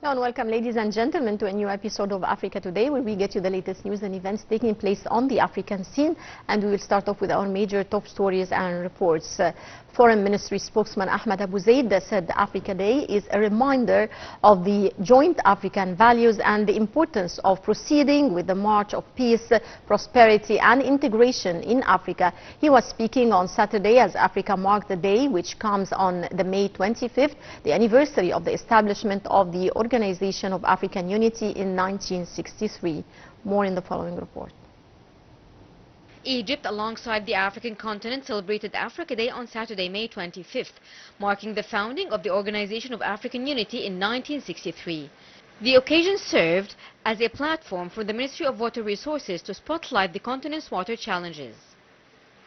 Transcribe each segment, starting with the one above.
Hello and welcome, ladies and gentlemen, to a new episode of Africa Today, where we get you the latest news and events taking place on the African scene. And we will start off with our major top stories and reports. Foreign Ministry spokesman Ahmed said Africa Day is a reminder of the joint African values and the importance of proceeding with the march of peace, prosperity and integration in Africa. He was speaking on Saturday as Africa marked the day, which comes on the May 25th, the anniversary of the establishment of the Organization of African Unity in 1963. More in the following report. Egypt, alongside the African continent, celebrated Africa Day on Saturday, May 25th, marking the founding of the Organization of African Unity in 1963. The occasion served as a platform for the Ministry of Water Resources to spotlight the continent's water challenges.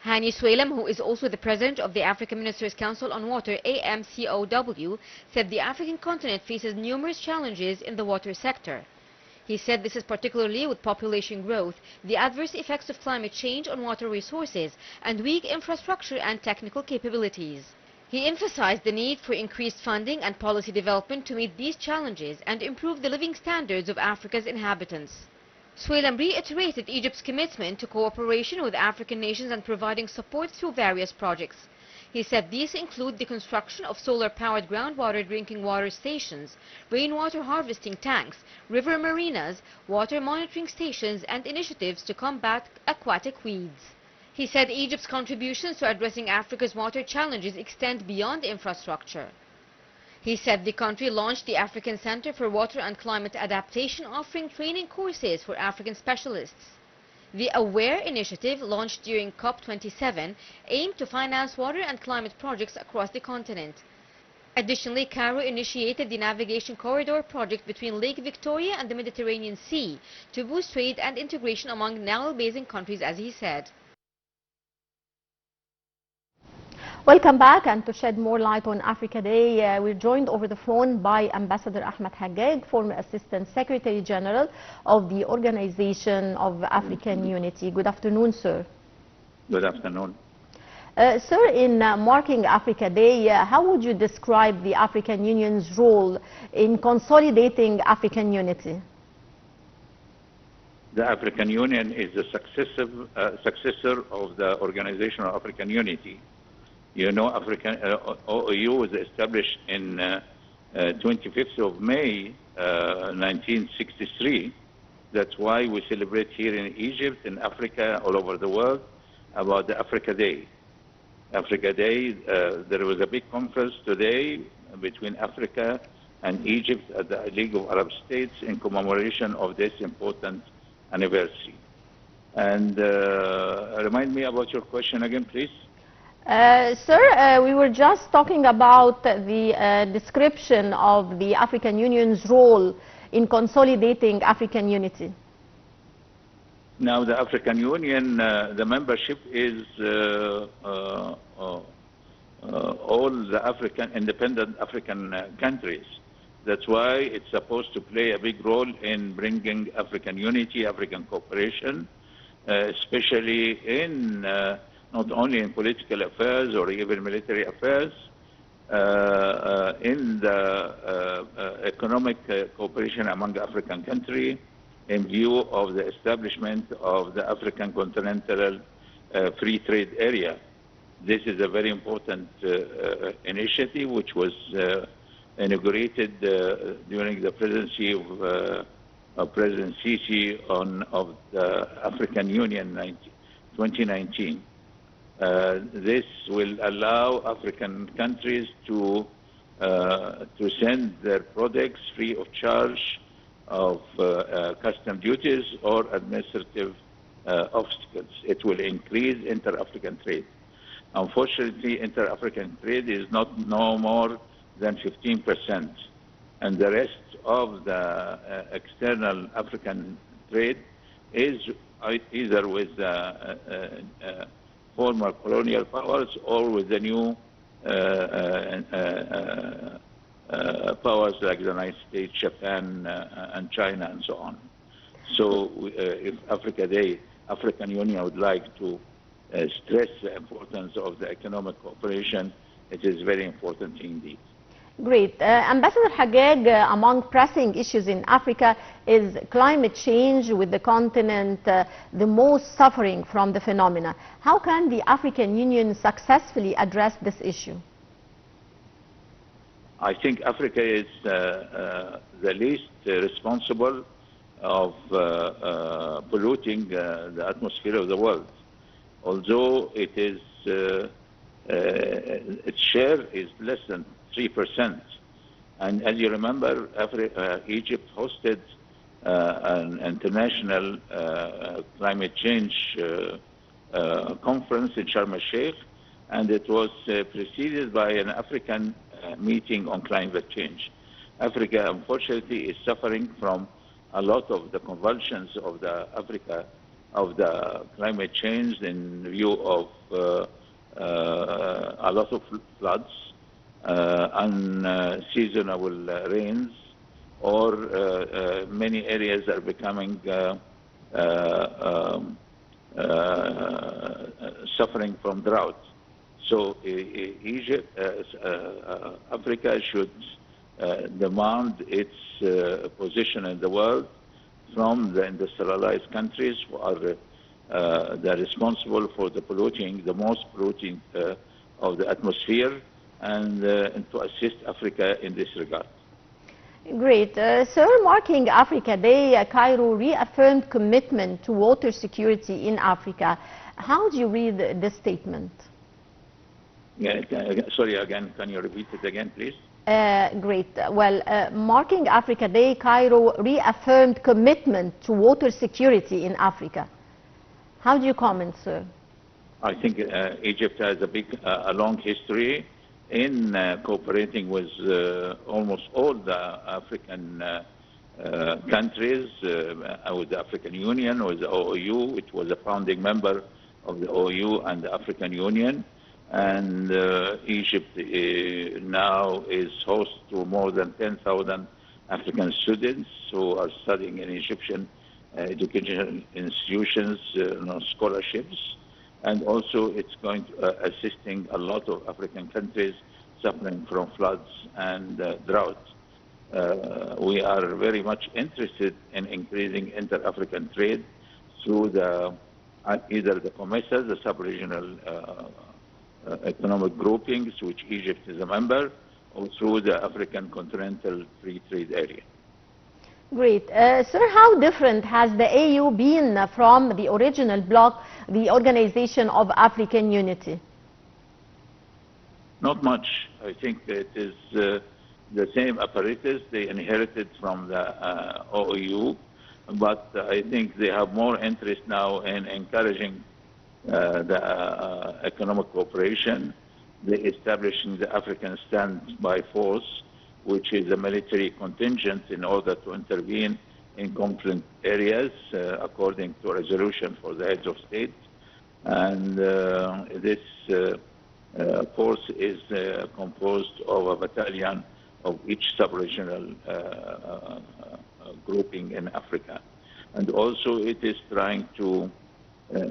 Hani Suelem, who is also the president of the African Ministers' Council on Water, AMCOW, said the African continent faces numerous challenges in the water sector. He said this is particularly with population growth, the adverse effects of climate change on water resources, and weak infrastructure and technical capabilities. He emphasized the need for increased funding and policy development to meet these challenges and improve the living standards of Africa's inhabitants. Suelem reiterated Egypt's commitment to cooperation with African nations and providing support through various projects. He said these include the construction of solar-powered groundwater drinking water stations, rainwater harvesting tanks, river marinas, water monitoring stations, and initiatives to combat aquatic weeds. He said Egypt's contributions to addressing Africa's water challenges extend beyond infrastructure. He said the country launched the African Center for Water and Climate Adaptation, offering training courses for African specialists. The AWARE initiative, launched during COP27, aimed to finance water and climate projects across the continent. Additionally, Cairo initiated the Navigation Corridor project between Lake Victoria and the Mediterranean Sea to boost trade and integration among Nile Basin countries, as he said. Welcome back, and to shed more light on Africa Day, we're joined over the phone by Ambassador Ahmed Haggag, former Assistant Secretary General of the Organization of African Unity. Good afternoon, sir. Good afternoon. Sir, in marking Africa Day, how would you describe the African Union's role in consolidating African unity? The African Union is the successor of the Organization of African Unity. You know, OAU was established in 25th of May, 1963. That's why we celebrate here in Egypt, in Africa, all over the world, about the Africa Day. Africa Day, there was a big conference today between Africa and Egypt at the League of Arab States in commemoration of this important anniversary. And remind me about your question again, please. Sir, we were just talking about the description of the African Union's role in consolidating African unity. Now, the African Union, the membership is all the independent African countries. That's why it's supposed to play a big role in bringing African unity, African cooperation, especially in not only in political affairs or even military affairs, in the economic cooperation among African countries, in view of the establishment of the African Continental Free Trade Area. This is a very important initiative which was inaugurated during the presidency of President Sisi of the African Union 2019. This will allow African countries to send their products free of charge of custom duties or administrative obstacles. It will increase inter-African trade. Unfortunately, inter-African trade is no more than 15%, and the rest of the external African trade is either with former colonial powers or with the new powers like the United States, Japan, and China, and so on. So if African Union would like to stress the importance of the economic cooperation, it is very important indeed. Great. Ambassador Haggag, among pressing issues in Africa is climate change, with the continent the most suffering from the phenomena. How can the African Union successfully address this issue? I think Africa is the least responsible of polluting the atmosphere of the world. Although it is, its share is less than 3%. And as you remember, Egypt hosted an international climate change conference in Sharm el-Sheikh, and it was preceded by an African meeting on climate change. Africa, unfortunately, is suffering from a lot of the convulsions of the climate change in view of a lot of floods, unseasonable rains, or many areas are becoming suffering from drought. So Africa should demand its position in the world from the industrialized countries who are they're responsible for the most polluting of the atmosphere, and to assist Africa in this regard. Great. Sir, marking Africa Day, Cairo reaffirmed commitment to water security in Africa. How do you read this statement? Yeah, sorry, again, can you repeat it again, please? Great. Well, marking Africa Day, Cairo reaffirmed commitment to water security in Africa. How do you comment, sir? I think Egypt has a long history in cooperating with almost all the African countries, with the African Union, with the OOU, which was a founding member of the OOU and the African Union. And Egypt now is host to more than 10,000 African students who are studying in Egyptian educational institutions, scholarships. And also it's going to assisting a lot of African countries suffering from floods and drought. We are very much interested in increasing inter-African trade through either the COMESA, the sub-regional economic groupings, which Egypt is a member, or through the African Continental Free Trade Area. Great. Sir, how different has the AU been from the original bloc, the Organization of African Unity? Not much. I think it is the same apparatus they inherited from the OOU, but I think they have more interest now in encouraging the economic cooperation, establishing the African Standby Force, which is a military contingent in order to intervene in conflict areas according to a resolution for the heads of state. And this force is composed of a battalion of each sub-regional grouping in Africa. And also it is trying to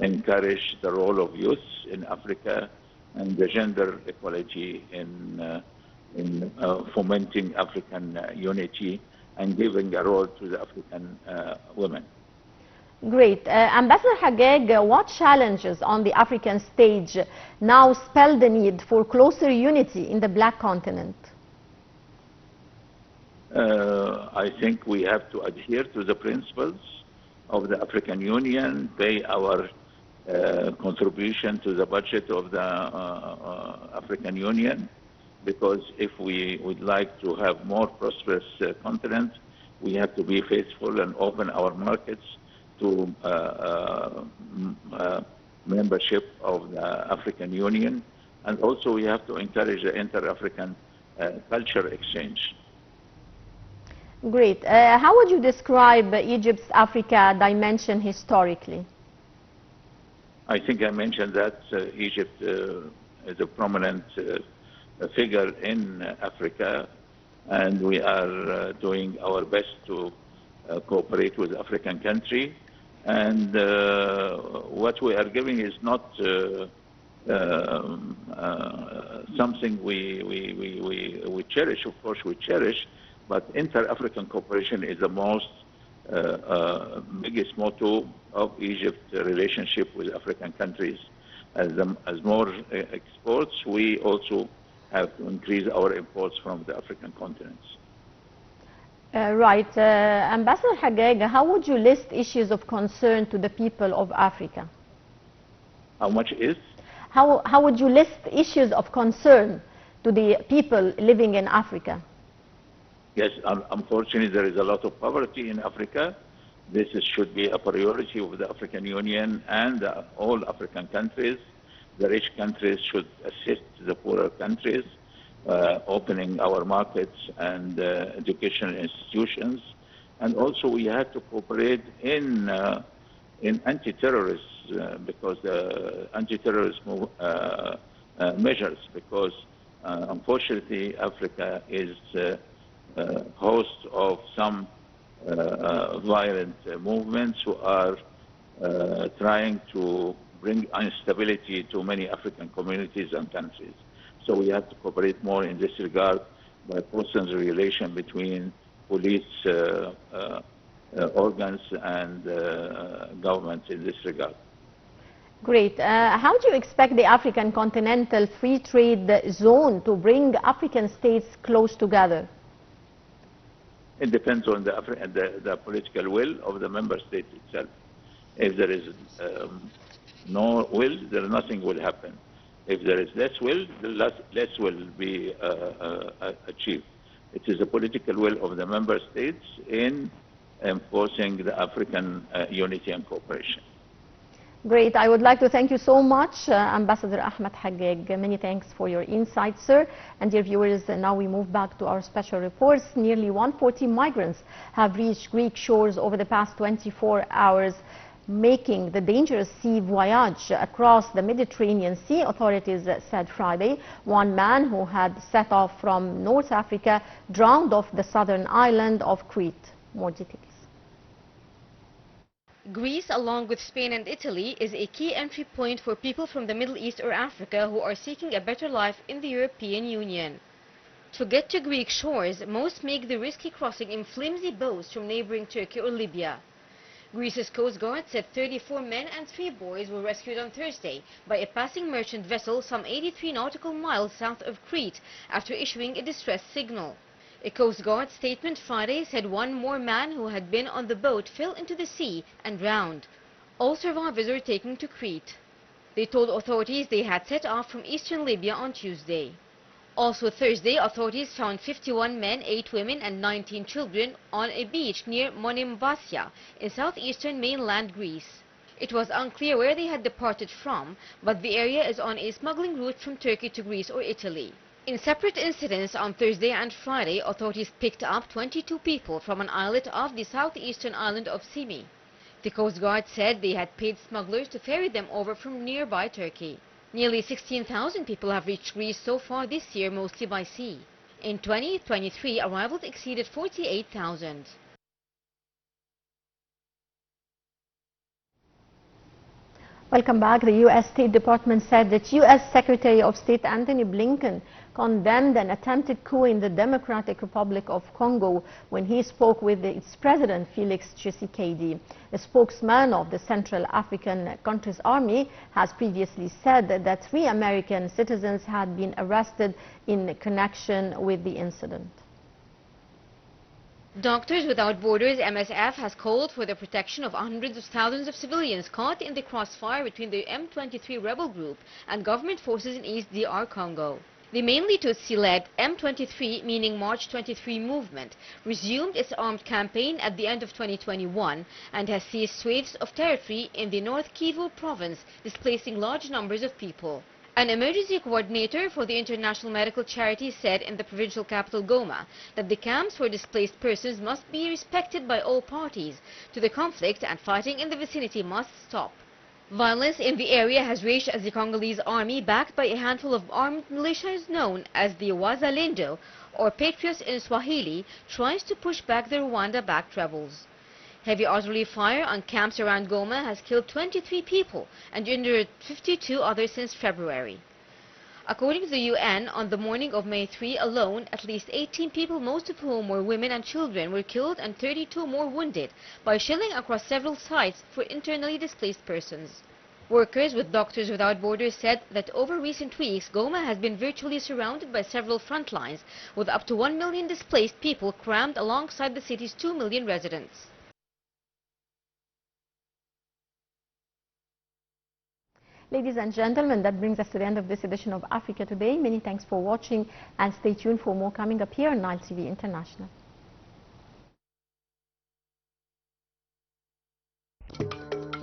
encourage the role of youth in Africa and the gender equality in fomenting African unity and giving a role to the African women. Great. Ambassador Haggag, what challenges on the African stage now spell the need for closer unity in the Black continent? I think we have to adhere to the principles of the African Union, pay our contribution to the budget of the African Union, because if we would like to have more prosperous continent, we have to be faithful and open our markets to membership of the African Union. And also we have to encourage the inter-African culture exchange. Great. How would you describe Egypt's Africa dimension historically? I think I mentioned that Egypt is a prominent figure in Africa, and we are doing our best to cooperate with African country. And what we are giving is not something we cherish. Of course, we cherish, but inter-African cooperation is the most biggest motto of Egypt's relationship with African countries. As more exports, we also have to increase our imports from the African continents. Right. Ambassador Haggag, how would you list issues of concern to the people of Africa? How much is? How would you list issues of concern to the people living in Africa? Yes, unfortunately, there is a lot of poverty in Africa. This should be a priority of the African Union and all African countries. The rich countries should assist the poorer countries, opening our markets and educational institutions. And also we have to cooperate in anti-terrorist because anti-terrorist measures, because unfortunately Africa is host of some violent movements who are trying to bring instability to many African communities and countries. So we have to cooperate more in this regard by fostering the relation between police organs and governments in this regard. Great. How do you expect the African Continental Free Trade Zone to bring African states close together? It depends on the political will of the member state itself. If there is no will, then nothing will happen. If there is less will, less will be achieved. It is the political will of the member states in enforcing the African unity and cooperation. Great. I would like to thank you so much, Ambassador Ahmed Haggag. Many thanks for your insights, sir. And dear viewers, now we move back to our special reports. Nearly 140 migrants have reached Greek shores over the past 24 hours, making the dangerous sea voyage across the Mediterranean Sea, authorities said Friday. One man who had set off from North Africa drowned off the southern island of Crete. More details. Greece, along with Spain and Italy, is a key entry point for people from the Middle East or Africa who are seeking a better life in the European Union. To get to Greek shores, most make the risky crossing in flimsy boats from neighboring Turkey or Libya. Greece's Coast Guard said 34 men and 3 boys were rescued on Thursday by a passing merchant vessel some 83 nautical miles south of Crete after issuing a distress signal. A Coast Guard statement Friday said one more man who had been on the boat fell into the sea and drowned. All survivors were taken to Crete. They told authorities they had set off from eastern Libya on Tuesday. Also Thursday, authorities found 51 men, 8 women and 19 children on a beach near Monimvasia in southeastern mainland Greece. It was unclear where they had departed from, but the area is on a smuggling route from Turkey to Greece or Italy. In separate incidents on Thursday and Friday, authorities picked up 22 people from an islet off the southeastern island of Simi. The Coast Guard said they had paid smugglers to ferry them over from nearby Turkey. Nearly 16,000 people have reached Greece so far this year, mostly by sea. In 2023, arrivals exceeded 48,000. Welcome back. The U.S. State Department said that U.S. Secretary of State Antony Blinken condemned an attempted coup in the Democratic Republic of Congo when he spoke with its President Felix Tshisekedi. A spokesman of the Central African country's army has previously said that 3 American citizens had been arrested in connection with the incident. Doctors Without Borders (MSF) has called for the protection of hundreds of thousands of civilians caught in the crossfire between the M23 rebel group and government forces in East DR Congo. The mainly Tutsi-led M23, meaning March 23 movement, resumed its armed campaign at the end of 2021 and has seized swathes of territory in the North Kivu province, displacing large numbers of people. An emergency coordinator for the international medical charity said in the provincial capital Goma that the camps for displaced persons must be respected by all parties to the conflict and fighting in the vicinity must stop. Violence in the area has raged as the Congolese army, backed by a handful of armed militias known as the Wazalendo or Patriots in Swahili, tries to push back the Rwanda-backed rebels. Heavy artillery fire on camps around Goma has killed 23 people and injured 52 others since February. According to the UN, on the morning of May 3 alone, at least 18 people, most of whom were women and children, were killed and 32 more wounded by shelling across several sites for internally displaced persons. Workers with Doctors Without Borders said that over recent weeks, Goma has been virtually surrounded by several front lines, with up to 1 million displaced people crammed alongside the city's 2 million residents. Ladies and gentlemen, that brings us to the end of this edition of Africa Today. Many thanks for watching and stay tuned for more coming up here on Nile TV International.